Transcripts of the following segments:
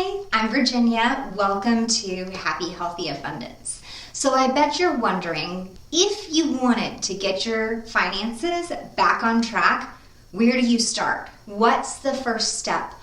Hi, I'm Virginia. Welcome to Happy, Healthy Abundance. So I bet you're wondering, if you wanted to get your finances back on track, where do you start? What's the first step?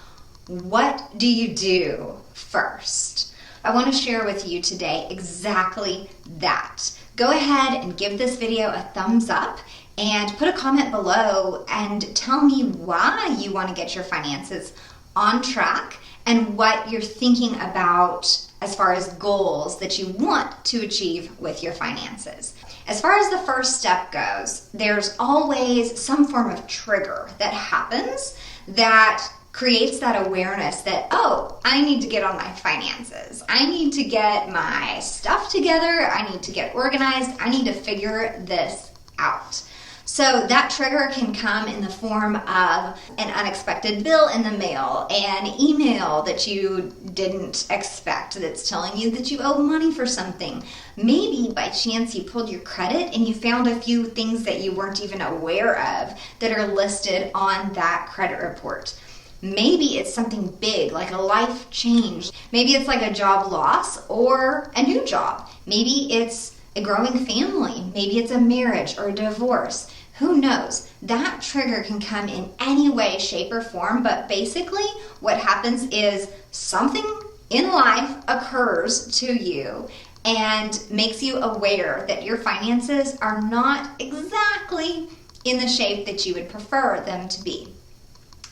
What do you do first? I want to share with you today exactly that. Go ahead and give this video a thumbs up and put a comment below and tell me why you want to get your finances on track and what you're thinking about as far as goals that you want to achieve with your finances. As far as the first step goes, there's always some form of trigger that happens that creates that awareness that, oh, I need to get on my finances. I need to get my stuff together. I need to get organized. I need to figure this out. So that trigger can come in the form of an unexpected bill in the mail, an email that you didn't expect that's telling you that you owe money for something. Maybe by chance you pulled your credit and you found a few things that you weren't even aware of that are listed on that credit report. Maybe it's something big, like a life change. Maybe it's like a job loss or a new job. Maybe it's a growing family. Maybe it's a marriage or a divorce. Who knows? That trigger can come in any way, shape, or form, but basically what happens is something in life occurs to you and makes you aware that your finances are not exactly in the shape that you would prefer them to be.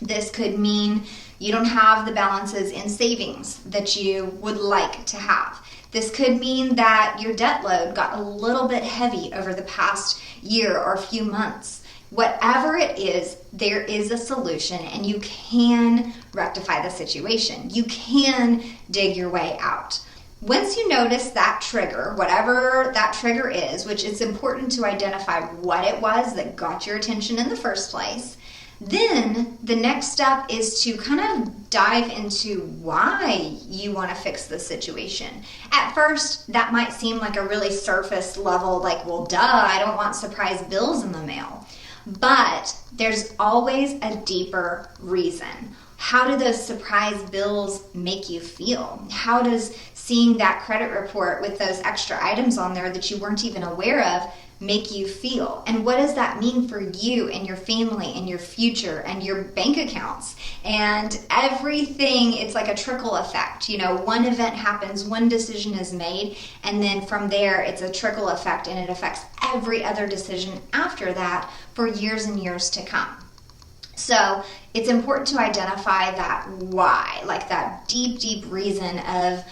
This could mean you don't have the balances in savings that you would like to have. This could mean that your debt load got a little bit heavy over the past year or few months. Whatever it is, there is a solution and you can rectify the situation. You can dig your way out. Once you notice that trigger, whatever that trigger is, which it's important to identify what it was that got your attention in the first place, then the next step is to kind of dive into why you want to fix the situation. At first, that might seem like a really surface level, like, well, duh, I don't want surprise bills in the mail. But there's always a deeper reason. How do those surprise bills make you feel? How does seeing that credit report with those extra items on there that you weren't even aware of make you feel? And what does that mean for you and your family and your future and your bank accounts and everything? It's like a trickle effect. You know, one event happens, one decision is made, and then from there it's a trickle effect and it affects every other decision after that for years and years to come. So it's important to identify that why, like that deep, deep reason of,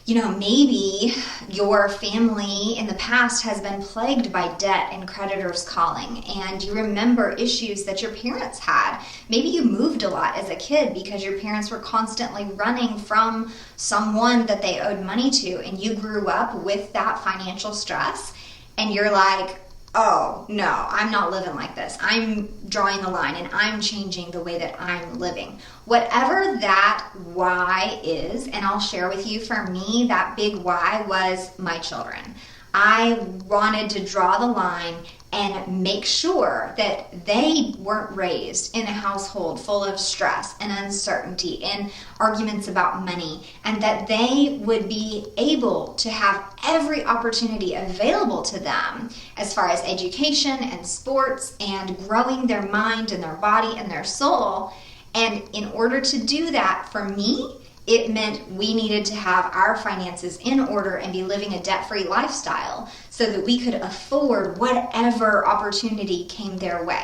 you know, maybe your family in the past has been plagued by debt and creditors calling, and you remember issues that your parents had. Maybe you moved a lot as a kid because your parents were constantly running from someone that they owed money to, and you grew up with that financial stress, and you're like, oh, no, I'm not living like this. I'm drawing the line and I'm changing the way that I'm living. Whatever that why is, and I'll share with you, for me, that big why was my children. I wanted to draw the line and make sure that they weren't raised in a household full of stress and uncertainty and arguments about money, and that they would be able to have every opportunity available to them as far as education and sports and growing their mind and their body and their soul. And in order to do that, for me, it meant we needed to have our finances in order and be living a debt-free lifestyle so that we could afford whatever opportunity came their way.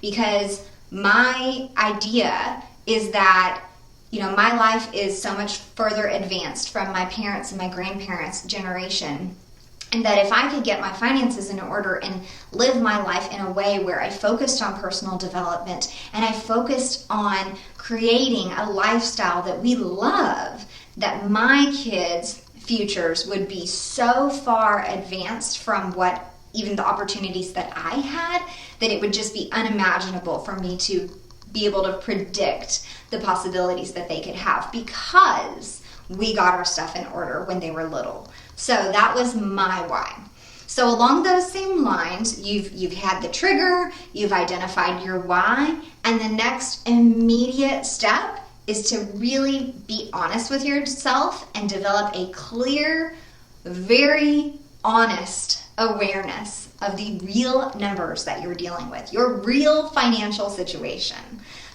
Because my idea is that, you know, my life is so much further advanced from my parents' and my grandparents' generation, and that if I could get my finances in order and live my life in a way where I focused on personal development and I focused on creating a lifestyle that we love, that my kids' futures would be so far advanced from what even the opportunities that I had, that it would just be unimaginable for me to be able to predict the possibilities that they could have, because we got our stuff in order when they were little. So that was my why. So along those same lines, you've had the trigger, you've identified your why, and the next immediate step is to really be honest with yourself and develop a clear, very honest awareness of the real numbers that you're dealing with, your real financial situation.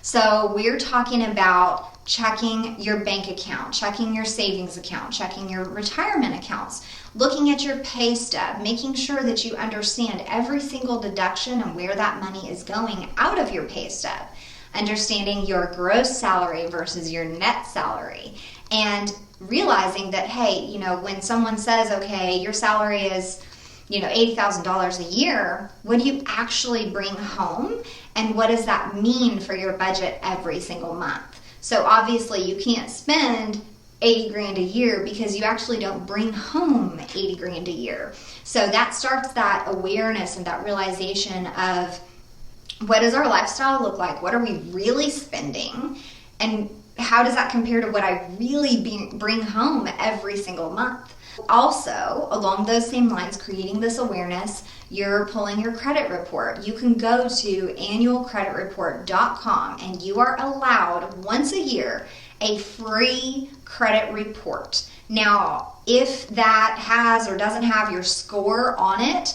So we're talking about checking your bank account, checking your savings account, checking your retirement accounts, looking at your pay stub, making sure that you understand every single deduction and where that money is going out of your pay stub, understanding your gross salary versus your net salary, and realizing that, hey, when someone says, okay, your salary is $80,000 a year, what do you actually bring home, and what does that mean for your budget every single month? So obviously you can't spend 80 grand a year because you actually don't bring home 80 grand a year. So that starts that awareness and that realization of, what does our lifestyle look like? What are we really spending? And how does that compare to what I really bring home every single month? Also, along those same lines, creating this awareness, you're pulling your credit report. You can go to annualcreditreport.com and you are allowed once a year a free credit report. Now, if that has or doesn't have your score on it,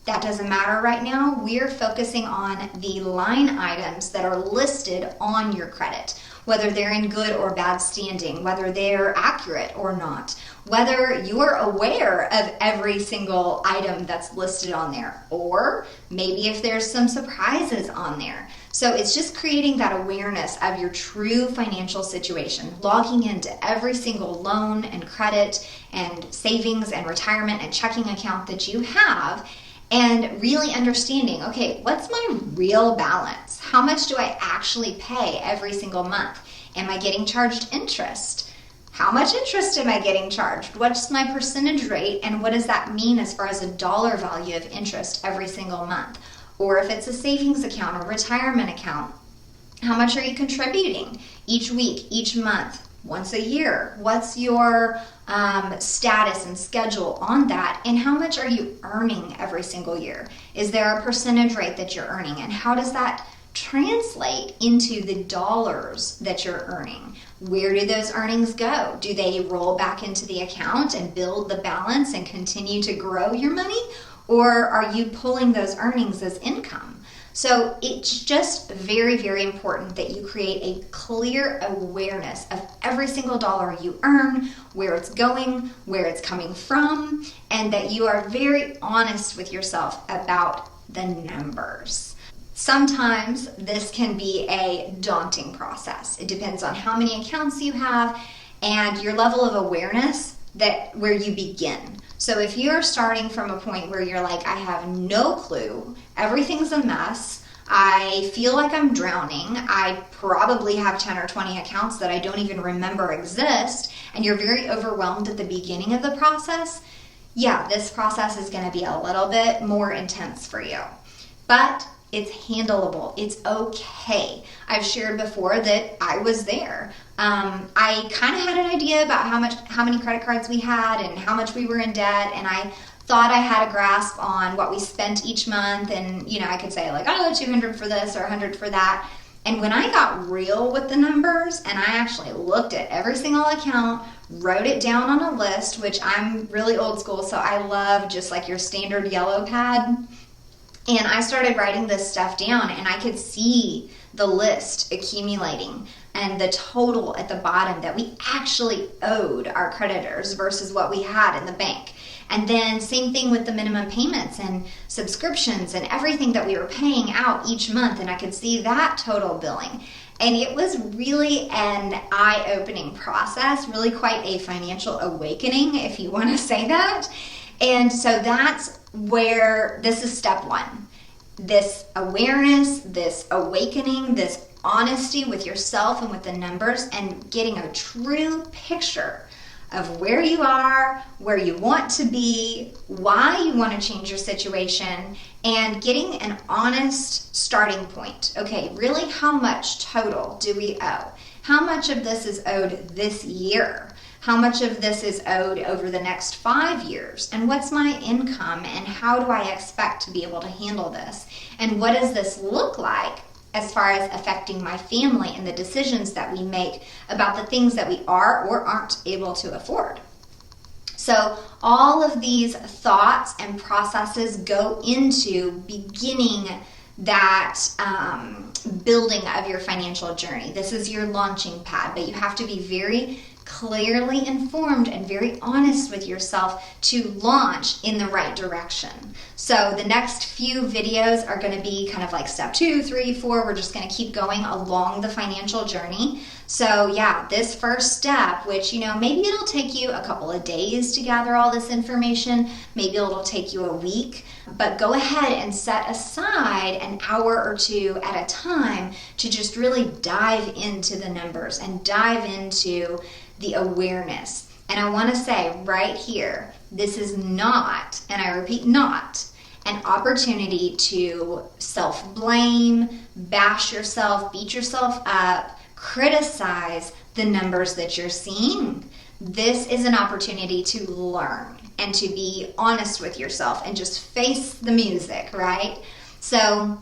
that doesn't matter right now. We're focusing on the line items that are listed on your credit, whether they're in good or bad standing, whether they're accurate or not, whether you're aware of every single item that's listed on there, or maybe if there's some surprises on there. So it's just creating that awareness of your true financial situation, logging into every single loan and credit and savings and retirement and checking account that you have, and really understanding, okay, what's my real balance? How much do I actually pay every single month? Am I getting charged interest? How much interest am I getting charged? What's my percentage rate? And what does that mean as far as a dollar value of interest every single month? Or if it's a savings account or retirement account, how much are you contributing each week, each month, once a year? What's your status and schedule on that? And how much are you earning every single year? Is there a percentage rate that you're earning? And how does that translate into the dollars that you're earning? Where do those earnings go? Do they roll back into the account and build the balance and continue to grow your money? Or are you pulling those earnings as income? So it's just very, very important that you create a clear awareness of every single dollar you earn, where it's going, where it's coming from, and that you are very honest with yourself about the numbers. Sometimes this can be a daunting process. It depends on how many accounts you have and your level of awareness where you begin. So if you're starting from a point where you're like, I have no clue, everything's a mess, I feel like I'm drowning, I probably have 10 or 20 accounts that I don't even remember exist, and you're very overwhelmed at the beginning of the process, yeah, this process is going to be a little bit more intense for you. But it's handleable. It's okay. I've shared before that I was there. I kind of had an idea about how many credit cards we had and how much we were in debt, and I thought I had a grasp on what we spent each month, and I could say like, oh, 200 for this or 100 for that. And when I got real with the numbers and I actually looked at every single account, wrote it down on a list, which I'm really old school, so I love just like your standard yellow pad. And I started writing this stuff down, and I could see the list accumulating and the total at the bottom that we actually owed our creditors versus what we had in the bank. And then same thing with the minimum payments and subscriptions and everything that we were paying out each month, and I could see that total billing. And it was really an eye-opening process, really quite a financial awakening, if you want to say that. And so that's where this is step one. This awareness, this awakening, this honesty with yourself and with the numbers, and getting a true picture of where you are, where you want to be, why you want to change your situation, and getting an honest starting point. Okay, really, how much total do we owe? How much of this is owed this year? How much of this is owed over the next 5 years? And what's my income? And how do I expect to be able to handle this? And what does this look like as far as affecting my family and the decisions that we make about the things that we are or aren't able to afford. So all of these thoughts and processes go into beginning that building of your financial journey. This is your launching pad, but you have to be very clearly informed and very honest with yourself to launch in the right direction. So the next few videos are going to be kind of like step 2, 3, 4. We're just going to keep going along the financial journey. So yeah, this first step, which, maybe it'll take you a couple of days to gather all this information. Maybe it'll take you a week, but go ahead and set aside an hour or two at a time to just really dive into the numbers and dive into the awareness. And I want to say right here, this is not, and I repeat, not an opportunity to self-blame, bash yourself, beat yourself up, criticize the numbers that you're seeing. This is an opportunity to learn and to be honest with yourself and just face the music, right? So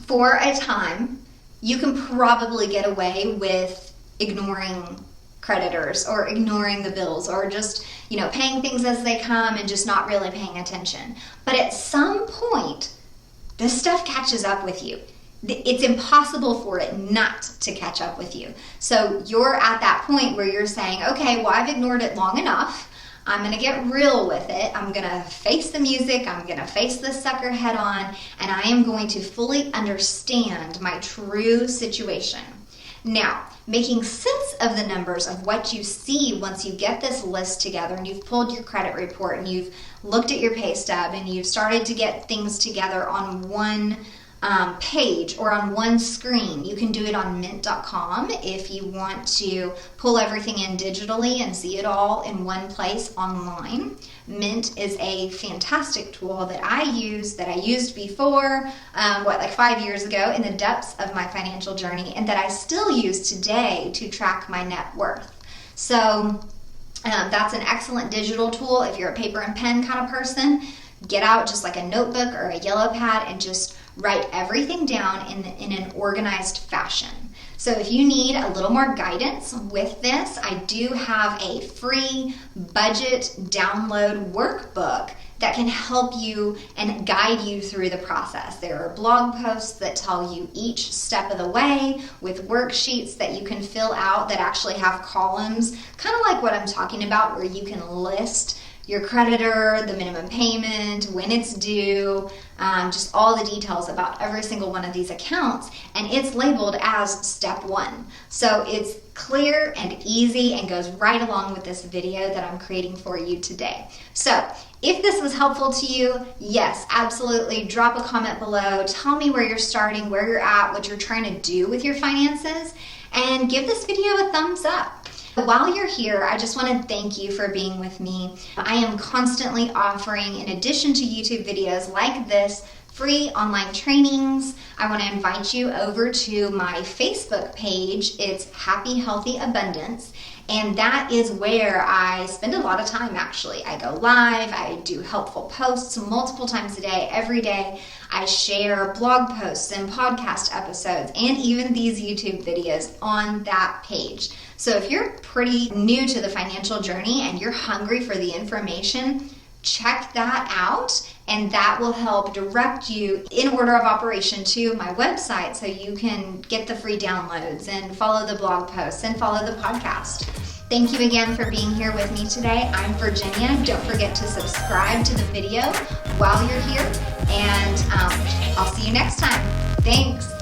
for a time, you can probably get away with ignoring creditors or ignoring the bills or just, paying things as they come and just not really paying attention. But at some point, this stuff catches up with you. It's impossible for it not to catch up with you. So you're at that point where you're saying, okay, well, I've ignored it long enough. I'm going to get real with it. I'm going to face the music. I'm going to face this sucker head on, and I am going to fully understand my true situation. Now, making sense of the numbers of what you see once you get this list together and you've pulled your credit report and you've looked at your pay stub and you've started to get things together on one page or on one screen. You can do it on mint.com if you want to pull everything in digitally and see it all in one place online. Mint is a fantastic tool that I used before, 5 years ago in the depths of my financial journey, and that I still use today to track my net worth. So that's an excellent digital tool. If you're a paper and pen kind of person, get out just like a notebook or a yellow pad and just write everything down in an organized fashion. So if you need a little more guidance with this, I do have a free budget download workbook that can help you and guide you through the process. There are blog posts that tell you each step of the way with worksheets that you can fill out that actually have columns, kind of like what I'm talking about, where you can list your creditor, the minimum payment, when it's due, just all the details about every single one of these accounts, and it's labeled as step 1. So it's clear and easy and goes right along with this video that I'm creating for you today. So if this was helpful to you, yes, absolutely, drop a comment below. Tell me where you're starting, where you're at, what you're trying to do with your finances, and give this video a thumbs up. While you're here, I just want to thank you for being with me. I am constantly offering, in addition to YouTube videos like this, free online trainings. I want to invite you over to my Facebook page. It's Happy Healthy Abundance. And that is where I spend a lot of time, actually. I go live, I do helpful posts multiple times a day, every day. I share blog posts and podcast episodes and even these YouTube videos on that page. So if you're pretty new to the financial journey and you're hungry for the information, check that out, and that will help direct you in order of operation to my website so you can get the free downloads and follow the blog posts and follow the podcast. Thank you again for being here with me today. I'm Virginia. Don't forget to subscribe to the video while you're here, and I'll see you next time. Thanks.